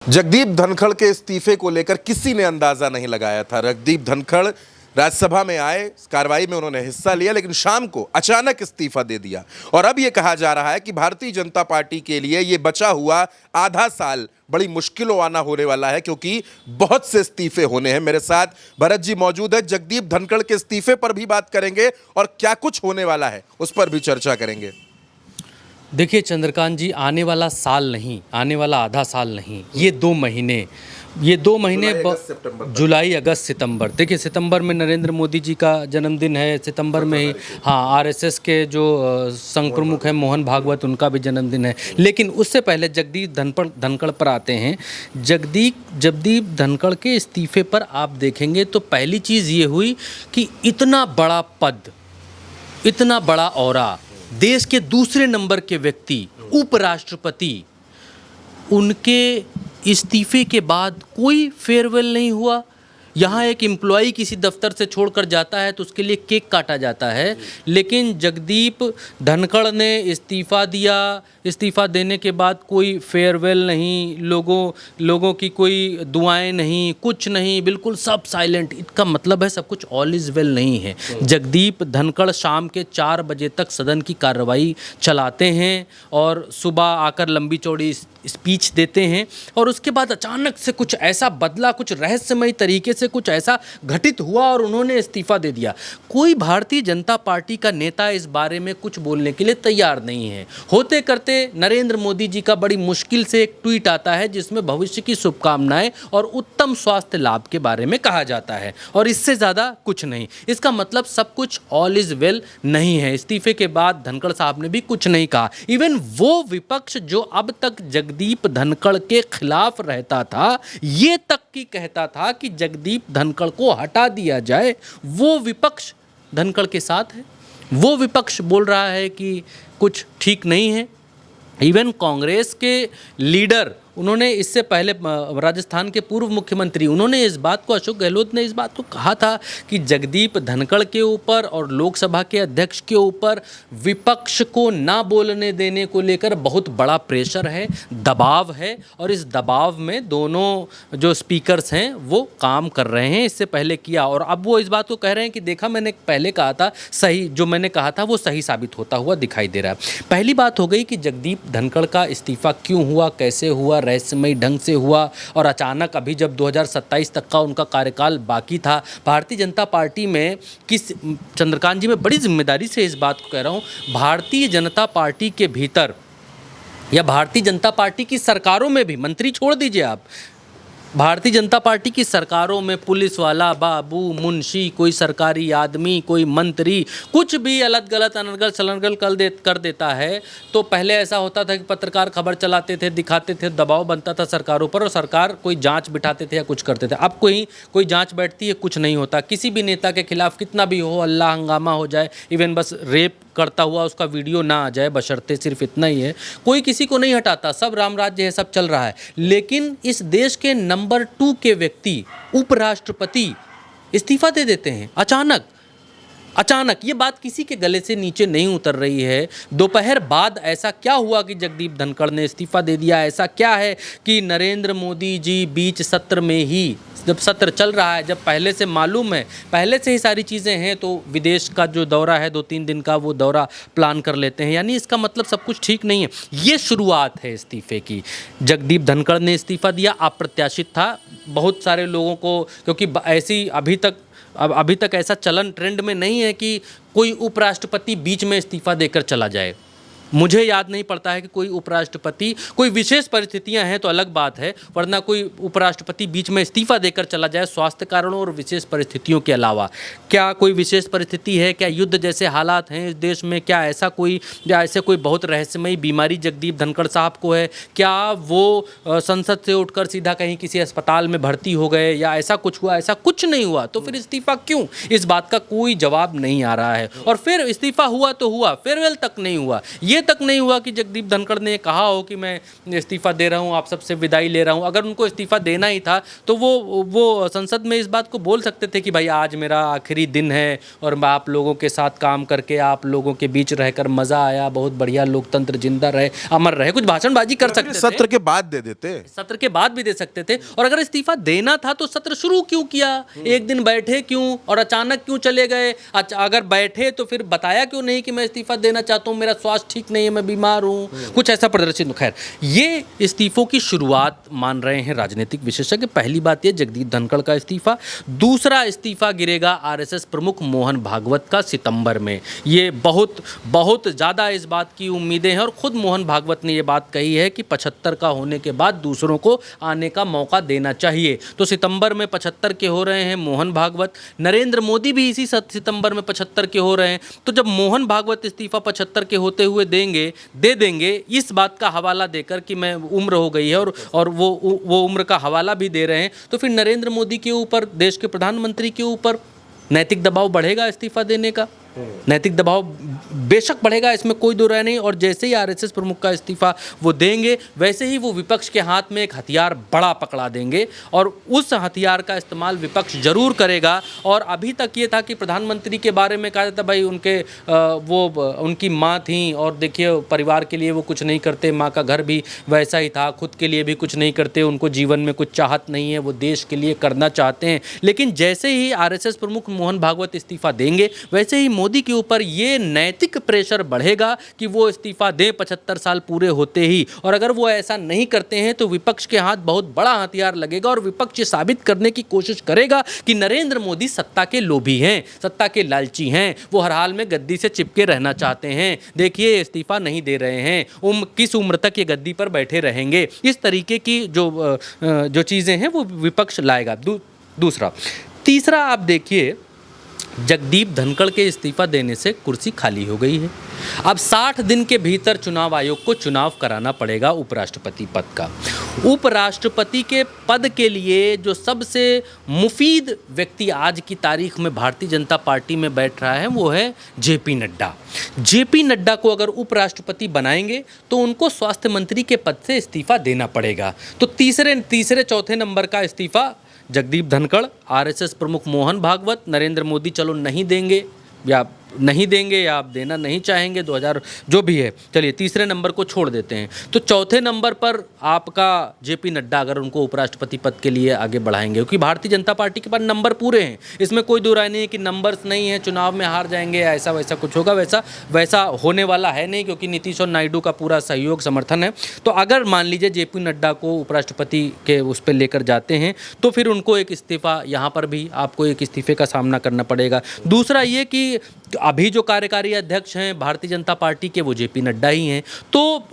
जगदीप धनखड़ के इस्तीफे को लेकर किसी ने अंदाजा नहीं लगाया था। जगदीप धनखड़ राज्यसभा में आए, कार्रवाई में उन्होंने हिस्सा लिया, लेकिन शाम को अचानक इस्तीफा दे दिया। और अब यह कहा जा रहा है कि भारतीय जनता पार्टी के लिए यह बचा हुआ आधा साल बड़ी मुश्किलों आना होने वाला है, क्योंकि बहुत से इस्तीफे होने हैं। मेरे साथ भरत जी मौजूद है। जगदीप धनखड़ के इस्तीफे पर भी बात करेंगे और क्या कुछ होने वाला है उस पर भी चर्चा करेंगे। देखिए चंद्रकांत जी, आने वाला साल नहीं, आने वाला आधा साल नहीं, ये 2 महीने जुलाई अगस्त सितंबर। देखिए सितंबर में नरेंद्र मोदी जी का जन्मदिन है, सितंबर में ही आरएसएस के जो संघ प्रमुख हैं मोहन भागवत, उनका भी जन्मदिन है। लेकिन उससे पहले जगदीप धनखड़ पर आते हैं। जगदीप धनखड़ के इस्तीफे पर आप देखेंगे तो पहली चीज़ ये हुई कि इतना बड़ा पद, इतना बड़ा औरा, देश के दूसरे नंबर के व्यक्ति, उपराष्ट्रपति, उनके इस्तीफे के बाद कोई फेयरवेल नहीं हुआ। यहाँ एक एम्प्लॉई किसी दफ्तर से छोड़कर जाता है तो उसके लिए केक काटा जाता है, लेकिन जगदीप धनखड़ ने इस्तीफ़ा दिया। इस्तीफ़ा देने के बाद कोई फेयरवेल नहीं, लोगों की कोई दुआएं नहीं, कुछ नहीं, बिल्कुल सब साइलेंट। इसका मतलब है सब कुछ ऑल इज़ वेल नहीं है। जगदीप धनखड़ शाम के 4 बजे तक सदन की कार्रवाई चलाते हैं और सुबह आकर लंबी चौड़ी स्पीच देते हैं, और उसके बाद अचानक से कुछ ऐसा बदला, कुछ रहस्यमयी तरीके से कुछ ऐसा घटित हुआ और उन्होंने इस्तीफा दे दिया। कोई भारतीय जनता पार्टी का नेता इस बारे में कुछ बोलने के लिए तैयार नहीं है। होते करते नरेंद्र मोदी जी का बड़ी मुश्किल से एक ट्वीट आता है जिसमें भविष्य की शुभकामनाएं और उत्तम स्वास्थ्य लाभ के बारे में कहा जाता है, और इससे ज़्यादा कुछ नहीं। इसका मतलब सब कुछ ऑल इज़ वेल नहीं है। इस्तीफे के बाद धनखड़ साहब ने भी कुछ नहीं कहा। इवन वो विपक्ष जो अब तक जगदीप धनखड़ के खिलाफ रहता था, ये तक की कहता था कि जगदीप धनखड़ को हटा दिया जाए, वो विपक्ष धनखड़ के साथ है। वो विपक्ष बोल रहा है कि कुछ ठीक नहीं है। इवन कांग्रेस के लीडर, उन्होंने इससे पहले राजस्थान के पूर्व मुख्यमंत्री, उन्होंने इस बात को, अशोक गहलोत ने इस बात को कहा था कि जगदीप धनखड़ के ऊपर और लोकसभा के अध्यक्ष के ऊपर विपक्ष को ना बोलने देने को लेकर बहुत बड़ा प्रेशर है, दबाव है, और इस दबाव में दोनों जो स्पीकर्स हैं वो काम कर रहे हैं। इससे पहले किया, और अब वो इस बात को कह रहे हैं कि देखा, मैंने पहले कहा था, सही जो मैंने कहा था वो सही साबित होता हुआ दिखाई दे रहा है। पहली बात हो गई कि जगदीप धनखड़ का इस्तीफा क्यों हुआ, कैसे हुआ, रहस्यमयी ढंग से हुआ, और अचानक अभी जब 2027 तक का उनका कार्यकाल बाकी था। भारतीय जनता पार्टी में चंद्रकांत जी, मैं बड़ी जिम्मेदारी से इस बात को कह रहा हूँ, भारतीय जनता पार्टी के भीतर या भारतीय जनता पार्टी की सरकारों में भी, मंत्री छोड़ दीजिए आप, भारतीय जनता पार्टी की सरकारों में पुलिस वाला, बाबू, मुंशी, कोई सरकारी आदमी, कोई मंत्री कुछ भी अलग गलत अनर्गल सलनगल कर देता है, तो पहले ऐसा होता था कि पत्रकार खबर चलाते थे, दिखाते थे, दबाव बनता था सरकारों पर, और सरकार कोई जांच बिठाते थे या कुछ करते थे। अब कोई जांच बैठती है, कुछ नहीं होता। किसी भी नेता के खिलाफ कितना भी हो, हल्ला हंगामा हो जाए, इवन बस रेप करता हुआ उसका वीडियो ना आ जाए, बशर्ते सिर्फ इतना ही है, कोई किसी को नहीं हटाता, सब राम राज्य है, सब चल रहा है। लेकिन इस देश के नंबर 2 के व्यक्ति, उपराष्ट्रपति, इस्तीफा दे देते हैं अचानक। ये बात किसी के गले से नीचे नहीं उतर रही है। दोपहर बाद ऐसा क्या हुआ कि जगदीप धनखड़ ने इस्तीफा दे दिया? ऐसा क्या है कि नरेंद्र मोदी जी बीच सत्र में ही, जब सत्र चल रहा है, जब पहले से मालूम है, पहले से ही सारी चीज़ें हैं, तो विदेश का जो दौरा है 2-3 दिन का, वो दौरा प्लान कर लेते हैं। यानी इसका मतलब सब कुछ ठीक नहीं है। ये शुरुआत है इस्तीफे की। जगदीप धनखड़ ने इस्तीफा दिया, अप्रत्याशित था बहुत सारे लोगों को, क्योंकि ऐसी अभी तक ऐसा चलन ट्रेंड में नहीं है कि कोई उपराष्ट्रपति बीच में इस्तीफा देकर चला जाए। मुझे याद नहीं पड़ता है कि कोई उपराष्ट्रपति, कोई विशेष परिस्थितियां हैं तो अलग बात है, वरना कोई उपराष्ट्रपति बीच में इस्तीफा देकर चला जाए स्वास्थ्य कारणों और विशेष परिस्थितियों के अलावा। क्या कोई विशेष परिस्थिति है? क्या युद्ध जैसे हालात हैं इस देश में? क्या ऐसे कोई बहुत रहस्यमयी बीमारी जगदीप धनखड़ साहब को है? क्या वो संसद से उठकर सीधा कहीं किसी अस्पताल में भर्ती हो गए, या ऐसा कुछ हुआ? ऐसा कुछ नहीं हुआ, तो फिर इस्तीफा क्यों? इस बात का कोई जवाब नहीं आ रहा है। और फिर इस्तीफा हुआ तो हुआ, फेयरवेल तक नहीं हुआ। ये ये तक नहीं हुआ कि जगदीप धनखड़ ने कहा हो कि मैं इस्तीफा दे रहा हूँ, आप सबसे विदाई ले रहा हूँ। अगर उनको इस्तीफा देना ही था तो वो संसद में इस बात को बोल सकते थे कि भाई आज मेरा आखिरी दिन है और मैं आप लोगों के साथ काम करके आप लोगों के बीच रहकर मज़ा आया, बहुत बढ़िया, लोकतंत्र जिंदा रहे, अमर रहे, कुछ भाषणबाजी कर सकते थे। सत्र के बाद दे देते, सत्र के बाद भी दे सकते थे। और अगर इस्तीफा देना था तो सत्र शुरू क्यों किया, एक दिन बैठे क्यों और अचानक क्यों चले गए? अगर बैठे तो फिर बताया क्यों नहीं कि मैं इस्तीफा देना चाहता हूँ, मेरा स्वास्थ्य ठीक नहीं है, मैं बीमार हूँ, कुछ ऐसा प्रदर्शित। खैर, ये इस्तीफों की शुरुआत मान रहे हैं राजनीतिक विशेषज्ञ। पहली बात ये जगदीप धनखड़ का इस्तीफा। दूसरा इस्तीफा गिरेगा आरएसएस प्रमुख मोहन भागवत का सितंबर में। ये बहुत ज़्यादा इस बात की उम्मीदें हैं और खुद मोहन भागवत ने ये बात कही है कि 75 का होने के बाद दूसरों को आने का मौका देना चाहिए। तो सितंबर में 75 के हो रहे हैं मोहन भागवत, नरेंद्र मोदी भी इसी सितंबर में 75 के हो रहे हैं। तो जब मोहन भागवत इस्तीफा 75 के होते हुए दे देंगे इस बात का हवाला देकर कि मैं उम्र हो गई है और वो उम्र का हवाला भी दे रहे हैं, तो फिर नरेंद्र मोदी के ऊपर, देश के प्रधानमंत्री के ऊपर नैतिक दबाव बढ़ेगा इस्तीफा देने का। नैतिक दबाव बेशक बढ़ेगा, इसमें कोई दो राय नहीं। और जैसे ही आरएसएस प्रमुख का इस्तीफा वो देंगे वैसे ही वो विपक्ष के हाथ में एक हथियार बड़ा पकड़ा देंगे और उस हथियार का इस्तेमाल विपक्ष जरूर करेगा। और अभी तक ये था कि प्रधानमंत्री के बारे में कहा जाता भाई उनकी माँ थी और देखिए परिवार के लिए वो कुछ नहीं करते, माँ का घर भी वैसा ही था, खुद के लिए भी कुछ नहीं करते, उनको जीवन में कुछ चाहत नहीं है, वो देश के लिए करना चाहते हैं। लेकिन जैसे ही आरएसएस प्रमुख मोहन भागवत इस्तीफा देंगे वैसे ही मोदी के ऊपर ये नैतिक प्रेशर बढ़ेगा कि वो इस्तीफा दें 75 साल पूरे होते ही। और अगर वो ऐसा नहीं करते हैं तो विपक्ष के हाथ बहुत बड़ा हथियार लगेगा और विपक्ष ये साबित करने की कोशिश करेगा कि नरेंद्र मोदी सत्ता के लोभी हैं, सत्ता के लालची हैं, वो हर हाल में गद्दी से चिपके रहना चाहते हैं। देखिए इस्तीफा नहीं दे रहे हैं, किस उम्र तक ये गद्दी पर बैठे रहेंगे, इस तरीके की जो चीज़ें हैं वो विपक्ष लाएगा। दूसरा। तीसरा, आप देखिए जगदीप धनखड़ के इस्तीफा देने से कुर्सी खाली हो गई है। अब 60 दिन के भीतर चुनाव आयोग को चुनाव कराना पड़ेगा उपराष्ट्रपति पद का। उपराष्ट्रपति के पद के लिए जो सबसे मुफीद व्यक्ति आज की तारीख में भारतीय जनता पार्टी में बैठ रहा है वो है जेपी नड्डा। जेपी नड्डा को अगर उपराष्ट्रपति बनाएंगे तो उनको स्वास्थ्य मंत्री के पद से इस्तीफा देना पड़ेगा। तो तीसरे चौथे नंबर का इस्तीफा जगदीप धनखड़, आरएसएस प्रमुख मोहन भागवत, नरेंद्र मोदी चलो नहीं देंगे या आप देना नहीं चाहेंगे 2000 जो भी है, चलिए तीसरे नंबर को छोड़ देते हैं। तो चौथे नंबर पर आपका जेपी नड्डा अगर उनको उपराष्ट्रपति पद के लिए आगे बढ़ाएंगे, क्योंकि भारतीय जनता पार्टी के पास नंबर पूरे हैं, इसमें कोई दो राय नहीं है कि नंबर्स नहीं है चुनाव में हार जाएंगे या ऐसा वैसा कुछ होगा, वैसा होने वाला है नहीं, क्योंकि नीतीश और नायडू का पूरा सहयोग समर्थन है। तो अगर मान लीजिए जेपी नड्डा को उपराष्ट्रपति के उस पर लेकर जाते हैं तो फिर उनको एक इस्तीफा, यहाँ पर भी आपको एक इस्तीफे का सामना करना पड़ेगा। दूसरा ये कि अभी जो कार्यकारी अध्यक्ष हैं भारतीय जनता पार्टी के वो जेपी नड्डा ही हैं, तो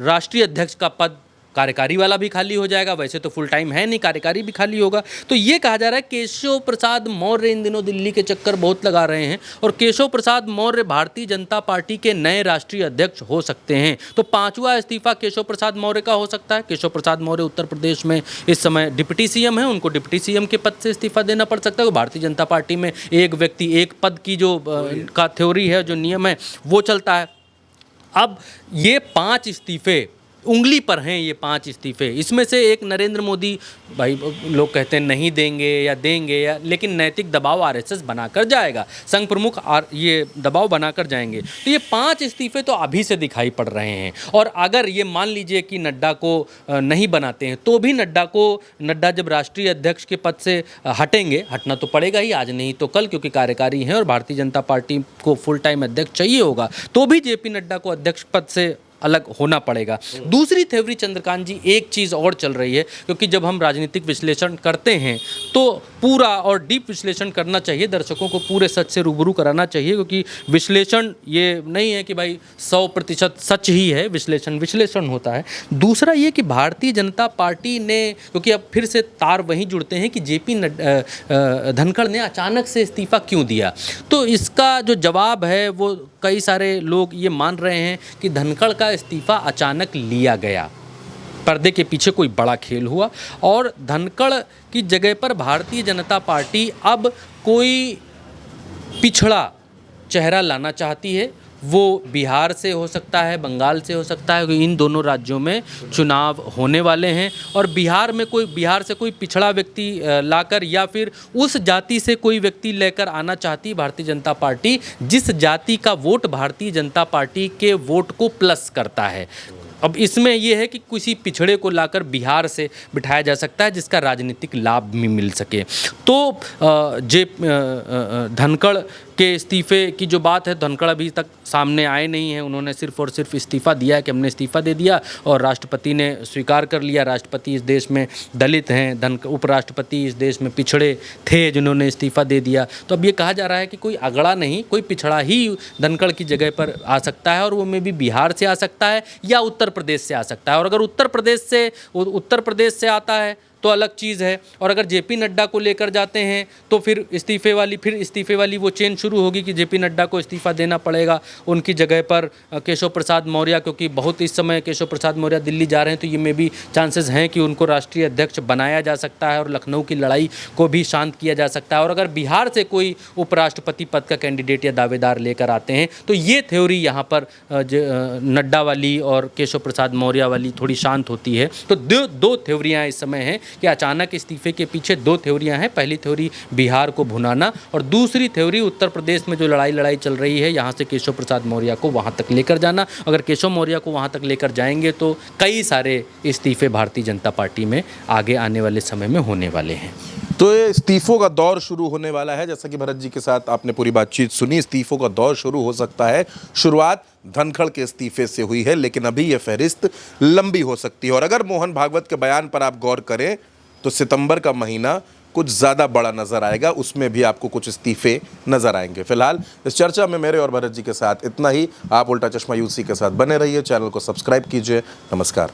राष्ट्रीय अध्यक्ष का पद कार्यकारी वाला भी खाली हो जाएगा, वैसे तो फुल टाइम है नहीं, कार्यकारी भी खाली होगा। तो ये कहा जा रहा है केशव प्रसाद मौर्य इन दिनों दिल्ली के चक्कर बहुत लगा रहे हैं और केशव प्रसाद मौर्य भारतीय जनता पार्टी के नए राष्ट्रीय अध्यक्ष हो सकते हैं। तो 5वां इस्तीफा केशव प्रसाद मौर्य का हो सकता है। केशव प्रसाद मौर्य उत्तर प्रदेश में इस समय डिप्टी सीएम है, उनको डिप्टी सीएम के पद से इस्तीफा देना पड़ सकता है। भारतीय जनता पार्टी में एक व्यक्ति एक पद की जो का थ्योरी है, जो नियम है वो चलता है। अब ये 5 इस्तीफे उंगली पर हैं, ये 5 इस्तीफे, इसमें से एक नरेंद्र मोदी भाई लोग कहते हैं नहीं देंगे या लेकिन नैतिक दबाव आरएसएस बनाकर जाएगा, संघ प्रमुख ये दबाव बनाकर जाएंगे। तो ये 5 इस्तीफे तो अभी से दिखाई पड़ रहे हैं। और अगर ये मान लीजिए कि नड्डा को नहीं बनाते हैं तो भी नड्डा जब राष्ट्रीय अध्यक्ष के पद से हटेंगे, हटना तो पड़ेगा ही आज नहीं तो कल, क्योंकि कार्यकारी हैं और भारतीय जनता पार्टी को फुल टाइम अध्यक्ष चाहिए होगा, तो भी जेपी नड्डा को अध्यक्ष पद से अलग होना पड़ेगा। दूसरी थ्योरी चंद्रकांत जी एक चीज़ और चल रही है, क्योंकि जब हम राजनीतिक विश्लेषण करते हैं तो पूरा और डीप विश्लेषण करना चाहिए, दर्शकों को पूरे सच से रूबरू कराना चाहिए, क्योंकि विश्लेषण ये नहीं है कि भाई 100% सच ही है, विश्लेषण होता है। दूसरा ये कि भारतीय जनता पार्टी ने, क्योंकि अब फिर से तार वहीं जुड़ते हैं कि जेपी धनखड़ ने अचानक से इस्तीफा क्यों दिया, तो इसका जो जवाब है वो कई सारे लोग ये मान रहे हैं कि धनखड़ का इस्तीफा अचानक लिया गया, पर्दे के पीछे कोई बड़ा खेल हुआ और धनखड़ की जगह पर भारतीय जनता पार्टी अब कोई पिछड़ा चेहरा लाना चाहती है, वो बिहार से हो सकता है, बंगाल से हो सकता है, क्योंकि इन दोनों राज्यों में चुनाव होने वाले हैं। और बिहार से कोई पिछड़ा व्यक्ति लाकर या फिर उस जाति से कोई व्यक्ति लेकर आना चाहती है भारतीय जनता पार्टी, जिस जाति का वोट भारतीय जनता पार्टी के वोट को प्लस करता है। अब इसमें यह है कि किसी पिछड़े को लाकर बिहार से बिठाया जा सकता है जिसका राजनीतिक लाभ भी मिल सके। तो धनखड़ के इस्तीफे की जो बात है, धनखड़ अभी तक सामने आए नहीं हैं। उन्होंने सिर्फ और सिर्फ इस्तीफ़ा दिया है कि हमने इस्तीफ़ा दे दिया, और राष्ट्रपति ने स्वीकार कर लिया। राष्ट्रपति इस देश में दलित हैं, उपराष्ट्रपति इस देश में पिछड़े थे जिन्होंने इस्तीफ़ा दे दिया। तो अब ये कहा जा रहा है कि कोई अगड़ा नहीं, कोई पिछड़ा ही धनखड़ की जगह पर आ सकता है, और वो में भी बिहार से आ सकता है या उत्तर प्रदेश से आ सकता है। और अगर उत्तर प्रदेश से आता है तो अलग चीज़ है। और अगर जेपी नड्डा को लेकर जाते हैं तो फिर इस्तीफे वाली वो चेन शुरू होगी कि जेपी नड्डा को इस्तीफ़ा देना पड़ेगा, उनकी जगह पर केशव प्रसाद मौर्य, क्योंकि बहुत इस समय केशव प्रसाद मौर्य दिल्ली जा रहे हैं, तो ये में भी चांसेस हैं कि उनको राष्ट्रीय अध्यक्ष बनाया जा सकता है और लखनऊ की लड़ाई को भी शांत किया जा सकता है। और अगर बिहार से कोई उपराष्ट्रपति पद का कैंडिडेट या दावेदार लेकर आते हैं तो ये थ्योरी यहाँ पर नड्डा वाली और केशव प्रसाद मौर्य वाली थोड़ी शांत होती है। तो दो थ्योरियाँ इस समय हैं कि अचानक इस्तीफे के पीछे दो थ्योरियां हैं। पहली थ्योरी बिहार को भुनाना, और दूसरी थ्योरी उत्तर प्रदेश में जो लड़ाई चल रही है, यहाँ से केशव प्रसाद मौर्य को वहाँ तक लेकर जाना। अगर केशव मौर्य को वहाँ तक लेकर जाएंगे तो कई सारे इस्तीफे भारतीय जनता पार्टी में आगे आने वाले समय में होने वाले हैं। तो ये इस्तीफों का दौर शुरू होने वाला है। जैसा कि भरत जी के साथ आपने पूरी बातचीत सुनी, इस्तीफों का दौर शुरू हो सकता है। शुरुआत धनखड़ के इस्तीफे से हुई है, लेकिन अभी ये फहरिस्त लंबी हो सकती है। और अगर मोहन भागवत के बयान पर आप गौर करें तो सितंबर का महीना कुछ ज़्यादा बड़ा नज़र आएगा, उसमें भी आपको कुछ इस्तीफे नज़र आएंगे। फिलहाल इस चर्चा में मेरे और भरत जी के साथ इतना ही। आप उल्टा चश्मा यूसी के साथ बने रहिए, चैनल को सब्सक्राइब कीजिए। नमस्कार।